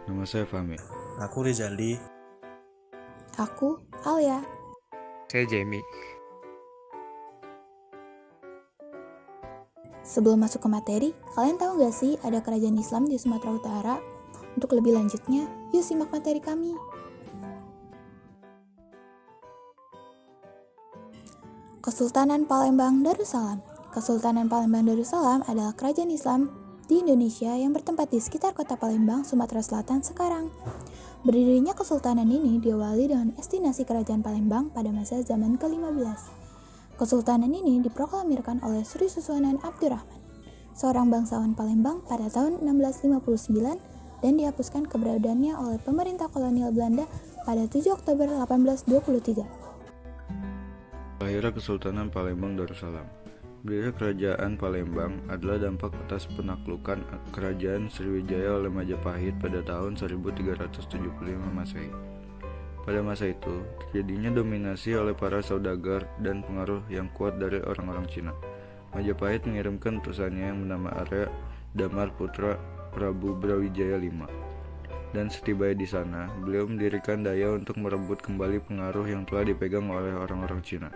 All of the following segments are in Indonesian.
Nama saya Fahmi. Aku Rizaldi. Aku Alia. Saya Jamie. Sebelum masuk ke materi, kalian tahu gak sih ada kerajaan Islam di Sumatera Utara? Untuk lebih lanjutnya, yuk simak materi kami. Kesultanan Palembang Darussalam. Kesultanan Palembang Darussalam adalah kerajaan Islam di Indonesia yang bertempat di sekitar kota Palembang, Sumatera Selatan sekarang. Berdirinya kesultanan ini diawali dengan estimasi kerajaan Palembang pada masa zaman ke-15. Kesultanan ini diproklamirkan oleh Sri Susunan Abdurrahman, seorang bangsawan Palembang pada tahun 1659 dan dihapuskan keberadaannya oleh pemerintah kolonial Belanda pada 7 Oktober 1823. Lahirnya Kesultanan Palembang Darussalam. Berdirinya Kerajaan Palembang adalah dampak atas penaklukan Kerajaan Sriwijaya oleh Majapahit pada tahun 1375 Masehi. Pada masa itu, terjadinya dominasi oleh para saudagar dan pengaruh yang kuat dari orang-orang Cina. Majapahit mengirimkan utusannya yang bernama Arya Damar Putra Prabu Brawijaya V. Dan setibanya di sana, beliau mendirikan daya untuk merebut kembali pengaruh yang telah dipegang oleh orang-orang Cina.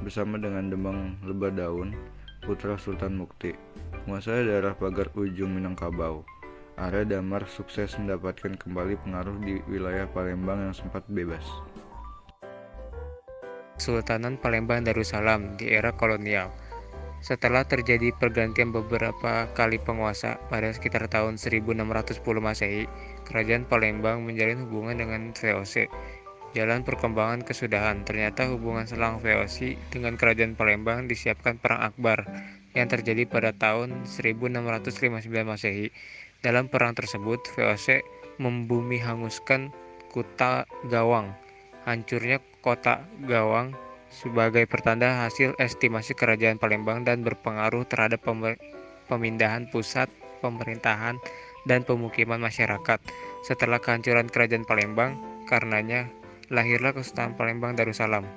Bersama dengan Demang Lebadaun, putra Sultan Mukti, menguasai daerah pagar ujung Minangkabau. Arya Damar sukses mendapatkan kembali pengaruh di wilayah Palembang yang sempat bebas. Kesultanan Palembang Darussalam di era kolonial. Setelah terjadi pergantian beberapa kali penguasa pada sekitar tahun 1610 Masehi, Kerajaan Palembang menjalin hubungan dengan VOC. Jalan perkembangan kesudahan, ternyata hubungan selang VOC dengan Kerajaan Palembang disiapkan Perang Akbar yang terjadi pada tahun 1659 Masehi. Dalam perang tersebut, VOC membumi hanguskan Kota Gawang. Hancurnya Kota Gawang sebagai pertanda hasil estimasi Kerajaan Palembang dan berpengaruh terhadap pemindahan pusat pemerintahan dan pemukiman masyarakat. Setelah kehancuran Kerajaan Palembang, karenanya lahirlah Kesultanan Palembang Darussalam.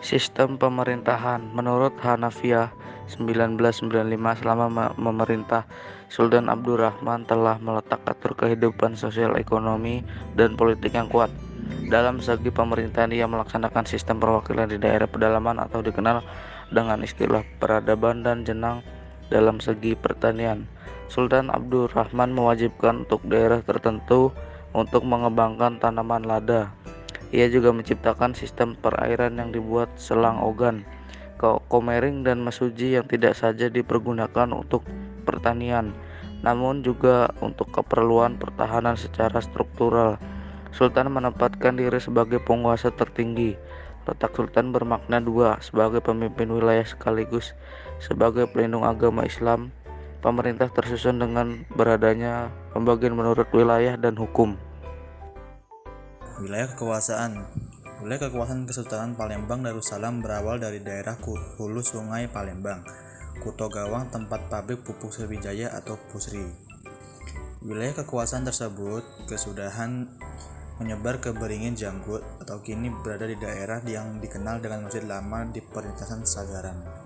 Sistem pemerintahan menurut Hanafiyah 1995 selama memerintah Sultan Abdurrahman telah meletak atur kehidupan sosial, ekonomi, dan politik yang kuat. Dalam segi pemerintahan, ia melaksanakan sistem perwakilan di daerah pedalaman atau dikenal dengan istilah peradaban dan jenang. Dalam segi pertanian, Sultan Abdurrahman mewajibkan untuk daerah tertentu untuk mengembangkan tanaman lada. Ia juga menciptakan sistem perairan yang dibuat selang Ogan, Komering, dan Mesuji yang tidak saja dipergunakan untuk pertanian, namun juga untuk keperluan pertahanan secara struktural. Sultan menempatkan diri sebagai penguasa tertinggi. Letak Sultan bermakna dua, sebagai pemimpin wilayah sekaligus sebagai pelindung agama Islam. Pemerintah tersusun dengan beradanya pembagian menurut wilayah dan hukum. Wilayah kekuasaan. Wilayah kekuasaan Kesultanan Palembang Darussalam berawal dari daerah hulu Sungai Palembang, Kuto Gawang, tempat pabrik pupuk Sriwijaya atau Pusri. Wilayah kekuasaan tersebut kesudahan menyebar ke Beringin Janggut atau kini berada di daerah yang dikenal dengan Masjid Lama di Perlintasan Sagaran.